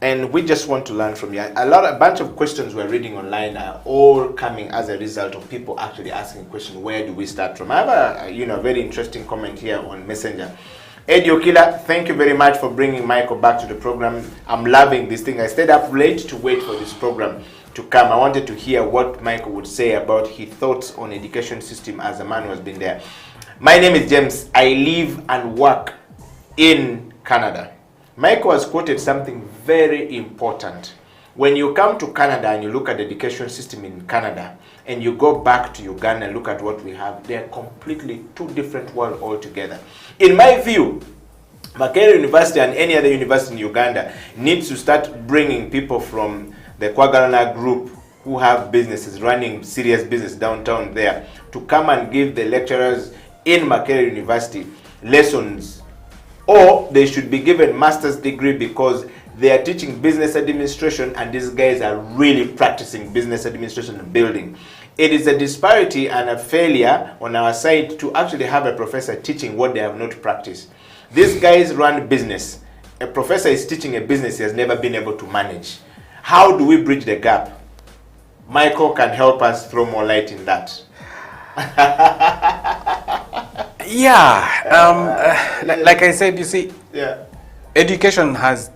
and we just want to learn from you. A bunch of questions we're reading online are all coming as a result of people actually asking questions. Where do we start from? I have a very interesting comment here on Messenger. Okila, thank you very much for bringing Micheal back to the program. I'm loving this thing. I stayed up late to wait for this program to come. I wanted to hear what Micheal would say about his thoughts on education system as a man who has been there. My name is James. I live and work in Canada. Micheal has quoted something very important. When you come to Canada and you look at the education system in Canada, and you go back to Uganda and look at what we have, they're completely two different worlds altogether. In my view, Makerere University and any other university in Uganda needs to start bringing people from the Kwagalana group who have businesses, running serious business downtown there, to come and give the lecturers in Makerere University lessons. Or they should be given master's degree because they are teaching business administration, and these guys are really practicing business administration and building. It is a disparity and a failure on our side to actually have a professor teaching what they have not practiced. These guys run business. A professor is teaching a business he has never been able to manage. How do we bridge the gap? Micheal can help us throw more light in that. Like I said, you see, education has,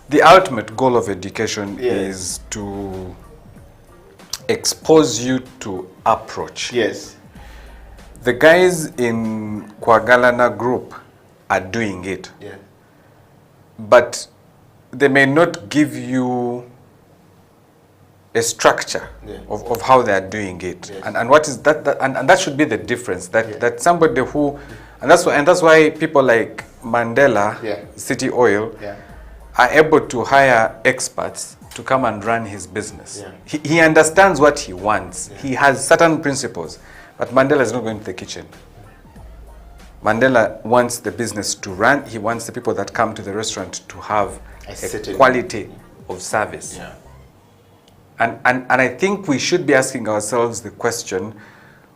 the ultimate goal of education is to expose you to approach. The guys in Kwagalana group are doing it. Yeah. But they may not give you a structure of how they are doing it. Yes. And what is that, and that should be the difference, that somebody who, and that's why people like Mandela, City Oil, are able to hire experts to come and run his business. Yeah. He understands what he wants. Yeah. He has certain principles, but Mandela is not going to the kitchen. Mandela wants the business to run. He wants the people that come to the restaurant to have a quality of service. Yeah. And I think we should be asking ourselves the question,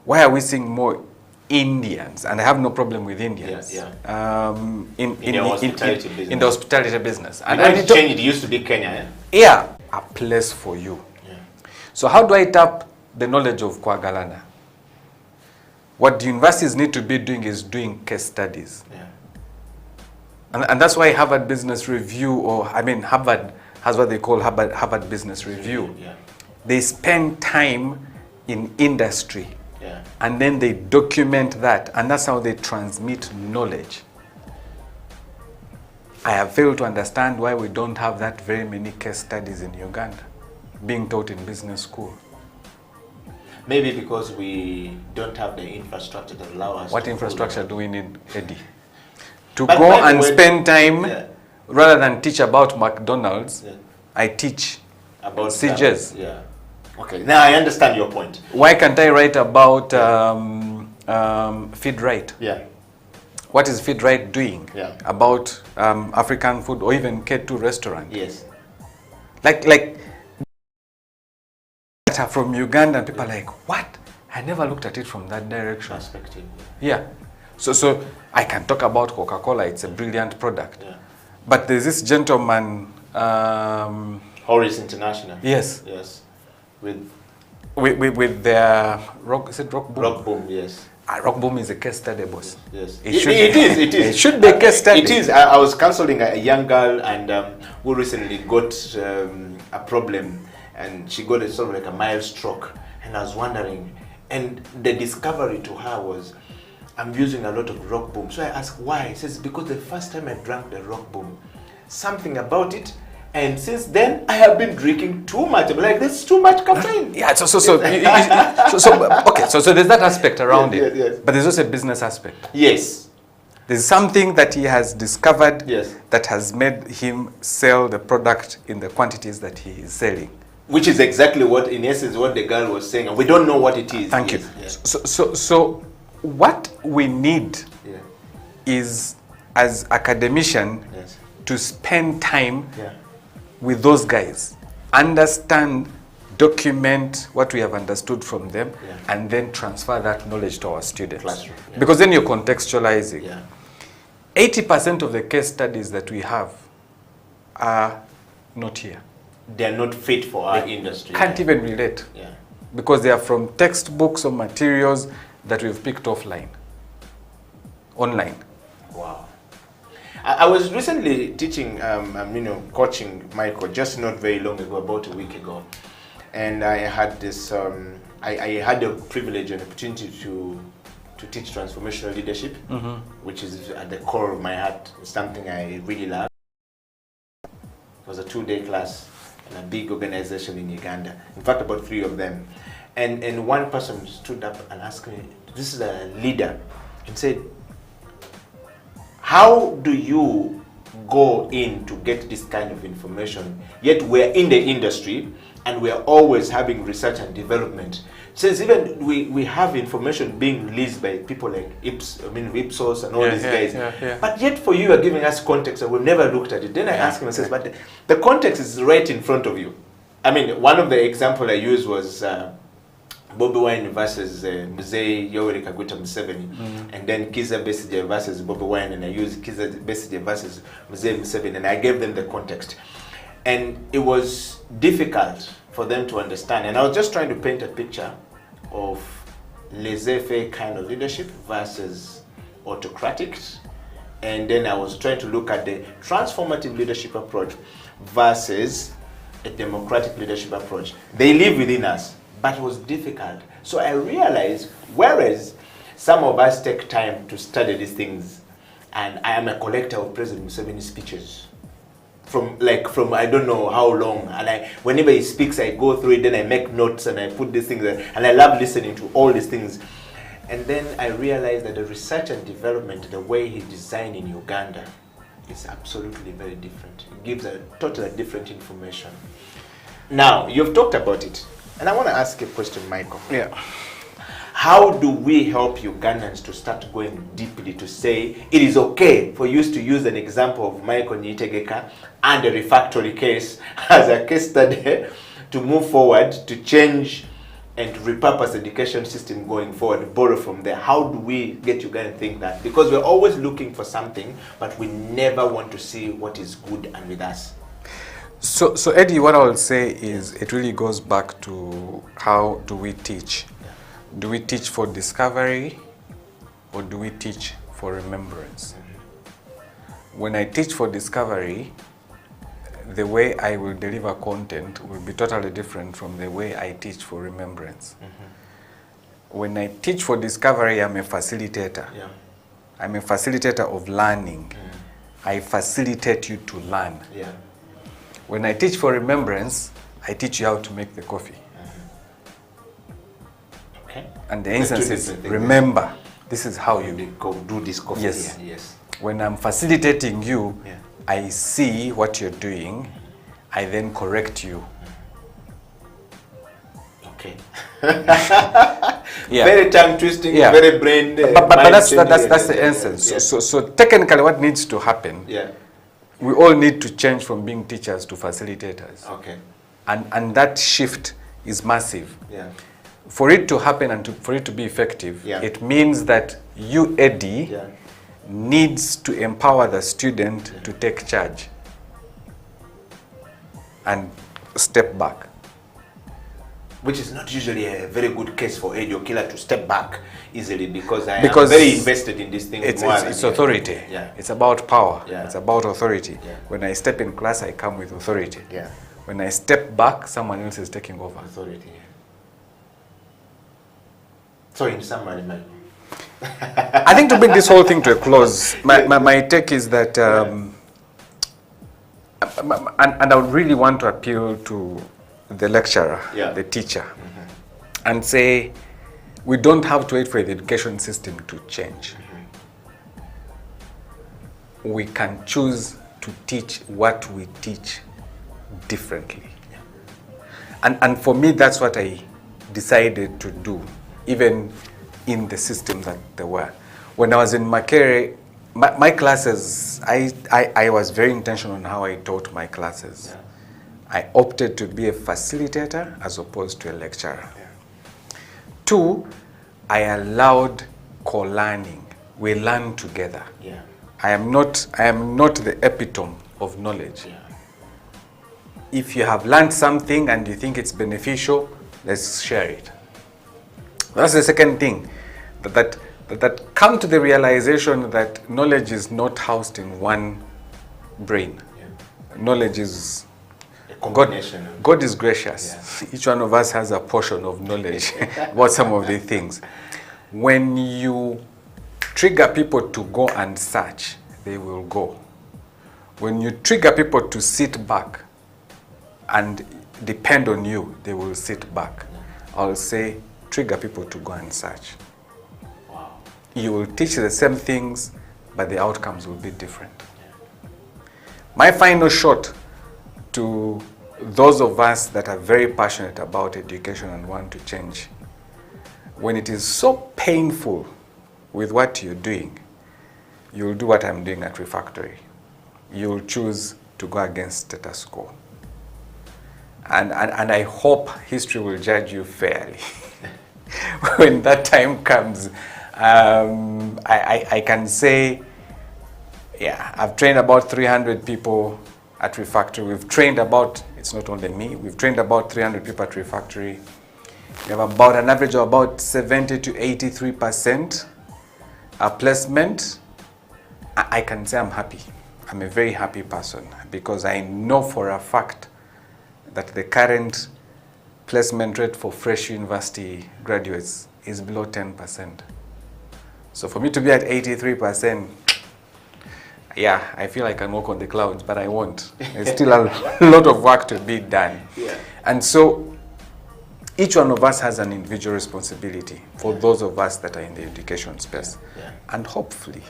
why are we seeing more Indians? And I have no problem with Indians. In the hospitality business. And it used to be Kenya. Yeah, a place for you. Yeah. So how do I tap the knowledge of Kwagalana? What the universities need to be doing is doing case studies. Yeah. And that's why Harvard Business Review, or I mean Harvard has what they call Harvard Business Review. Yeah. They spend time in industry. Yeah. And then they document that, and that's how they transmit knowledge. I have failed to understand why we don't have that very many case studies in Uganda being taught in business school. Maybe because we don't have the infrastructure that allows us. What infrastructure do we need, Eddie? To go and spend time, rather than teach about McDonald's, I teach about CJs. Yeah. Okay, now I understand your point. Why can't I write about Feed Right? Yeah. What is Feed Right doing about African food or even K2 restaurant? Yes. Like from Uganda, and people are like, what? I never looked at it from that direction. Perspective. Yeah. So I can talk about Coca-Cola. It's a brilliant product. Yeah. But there's this gentleman. Horace International. Yes. Yes. With their rock, is it Rock Boom? Rock Boom, yes. Rock Boom is a case study, boss. Yes. It is. It should be a case study. It is. I was counseling a young girl and who recently got a problem, and she got a sort of like a mild stroke, and I was wondering, and the discovery to her was, I'm using a lot of Rock Boom. So I asked why. She says, because the first time I drank the Rock Boom, something about it, and since then I have been drinking too much. I'm like, there's too much caffeine. Yeah. So there's that aspect around it. Yes. But there's also a business aspect. Yes. There's something that he has discovered that has made him sell the product in the quantities that he is selling. Which is exactly what, in essence, what the girl was saying, and we don't know what it is. Thank you. Yes. So what we need is, as academicians, to spend time with those guys, understand, document what we have understood from them, and then transfer that knowledge to our students. Because then you're contextualizing. 80% of the case studies that we have are not here. They're not fit for our industry. Can't even relate. Because they are from textbooks or materials that we've picked online. Wow. I was recently teaching, coaching Michael just not very long ago, about a week ago. And I had this, I had the privilege and opportunity to teach transformational leadership, which is at the core of my heart. It's something I really love. It was a 2-day class in a big organization in Uganda. In fact, about 3 of them. And one person stood up and asked me, this is a leader, and said, how do you go in to get this kind of information, yet we're in the industry and we're always having research and development? Since even we have information being released by people like Ipsos and all these guys, but yet for you are giving us context and we've never looked at it. Then I ask him, I says, but the context is right in front of you. I mean, one of the examples I used was Bobi Wine versus Mzee Yoweri Kaguta Museveni, and then Kizza Besigye versus Bobi Wine, and I used Kizza Besigye versus Mzee Museveni, and I gave them the context. And it was difficult for them to understand, and I was just trying to paint a picture of laissez-faire kind of leadership versus autocratic, and then I was trying to look at the transformative leadership approach versus a democratic leadership approach. They live within us, but it was difficult. So I realized, whereas some of us take time to study these things, and I am a collector of President Museveni's speeches. From I don't know how long, and whenever he speaks, I go through it, then I make notes and I put these things, and I love listening to all these things. And then I realized that the research and development, the way he designed in Uganda, is absolutely very different. It gives a totally different information. Now, you've talked about it, and I want to ask you a question, Michael. Yeah. How do we help Ugandans to start going deeply to say it is okay for you to use an example of Michael Niyitegeka and a refractory case as a case study to move forward, to change and repurpose the education system going forward, borrow from there? How do we get Uganda to think that? Because we're always looking for something, but we never want to see what is good and with us. So Eddie, what I will say is it really goes back to how do we teach? Do we teach for discovery or do we teach for remembrance? When I teach for discovery, the way I will deliver content will be totally different from the way I teach for remembrance. When I teach for discovery, I'm a facilitator. Yeah. I'm a facilitator of learning. I facilitate you to learn. Yeah. When I teach for remembrance, I teach you how to make the coffee. Okay. And the instance is, remember, this is how you go do this coffee. Yes. Here. Yes. When I'm facilitating you, Yeah. I see what you're doing, I then correct you. Okay. Yeah. Very tongue twisting, Yeah. very brain. But that's the essence. Yes. So technically what needs to happen, Yeah. we all need to change from being teachers to facilitators. Okay. And that shift is massive. Yeah. For it to happen and for it to be effective, Yeah. it means that you, Eddie, Yeah. needs to empower the student to take charge and step back. Which is not usually a very good case for Eddie Okila to step back easily, because I am very invested in this thing. It's authority. Yeah. It's about power. Yeah. It's about authority. Yeah. When I step in class, I come with authority. Yeah. When I step back, someone else is taking over. Authority. Yeah. So in summary, I think to bring this whole thing to a close, my take is that, and I would really want to appeal to the lecturer, Yeah. the teacher, and say, we don't have to wait for the education system to change. We can choose to teach what we teach differently. And for me, that's what I decided to do, even in the system that they were. When I was in Makere, my classes, I was very intentional on how I taught my classes. Yeah. I opted to be a facilitator as opposed to a lecturer. Yeah. 2, I allowed co-learning. We learn together. Yeah. I am not the epitome of knowledge. Yeah. If you have learned something and you think it's beneficial, let's share it. That's the second thing, that come to the realization that knowledge is not housed in one brain. Yeah. Knowledge is God is gracious. Yeah. Each one of us has a portion of knowledge about some of the things. When you trigger people to go and search, they will go. When you trigger people to sit back and depend on you, they will sit back. I'll say, trigger people to go and search. Wow. You will teach the same things, but the outcomes will be different. My final shot to those of us that are very passionate about education and want to change, when it is so painful with what you're doing, you'll do what I'm doing at Refactory. You'll choose to go against status quo. And I hope history will judge you fairly. When that time comes, I can say, yeah, I've trained about 300 people at Refactory. We've trained about, it's not only me, we've trained about 300 people at Refactory. We have about an average of about 70 to 83% placement. I can say I'm happy. I'm a very happy person because I know for a fact that the current placement rate for fresh university graduates is below 10%. So for me to be at 83%, yeah, I feel I can walk on the clouds, but I won't. There's still a lot of work to be done. Yeah. And so each one of us has an individual responsibility for those of us that are in the education space. Yeah. And hopefully,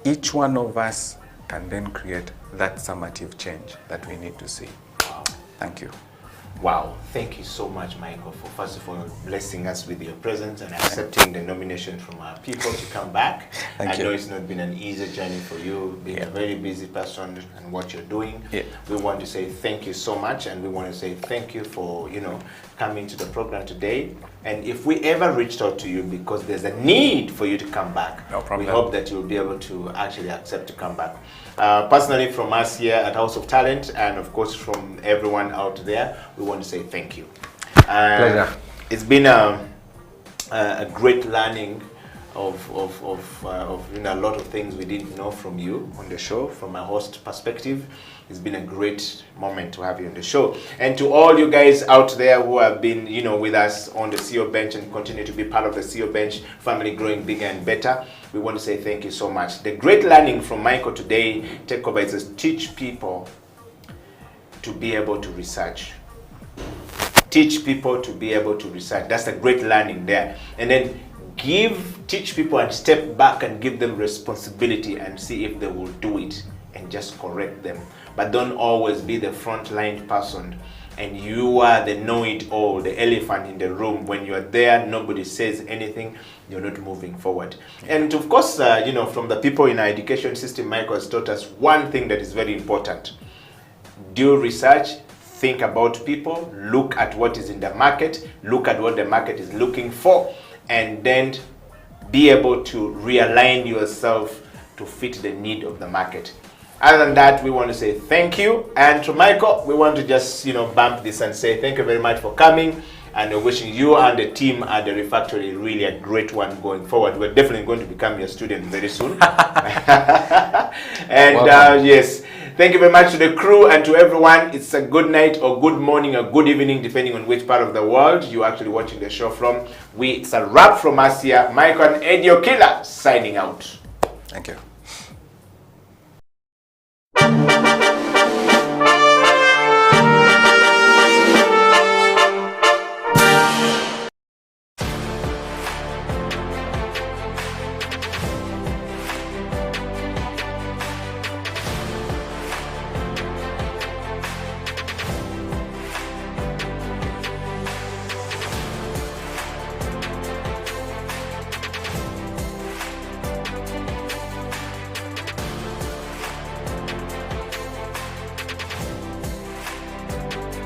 each one of us can then create that summative change that we need to see. Wow. Thank you. Wow, thank you so much, Michael, for first of all blessing us with your presence and accepting the nomination from our people to come back. I know it's not been an easy journey for you, being a very busy person and what you're doing. We want to say thank you so much, and we want to say thank you for, you know, coming to the program today. And if we ever reached out to you because there's a need for you to come back, no problem. We hope that you'll be able to actually accept to come back. Personally, from us here at House of Talent, and of course from everyone out there, we want to say thank you. Pleasure. It's been a great learning of you know, a lot of things we didn't know from you on the show. From a host perspective, it's been a great moment to have you on the show. And to all you guys out there who have been, you know, with us on the CEO Bench and continue to be part of the CEO Bench family growing bigger and better, we want to say thank you so much. The great learning from Michael today, takeover, is to teach people to be able to research. Teach people to be able to research. That's a great learning there. And then teach people and step back and give them responsibility and see if they will do it and just correct them. But don't always be the frontline person and you are the know-it-all, the elephant in the room. When you're there, nobody says anything, you're not moving forward. And of course, you know, from the people in our education system, Michael has taught us one thing that is very important. Do research, think about people, look at what is in the market, look at what the market is looking for, and then be able to realign yourself to fit the need of the market. Other than that, we want to say thank you. And to Michael, we want to just, you know, bump this and say thank you very much for coming. And wishing you and the team at the Refactory really a great one going forward. We're definitely going to become your student very soon. And yes, thank you very much to the crew and to everyone. It's a good night or good morning or good evening, depending on which part of the world you're actually watching the show from. It's a wrap from us here. Michael and Eddie Okila signing out. Thank you.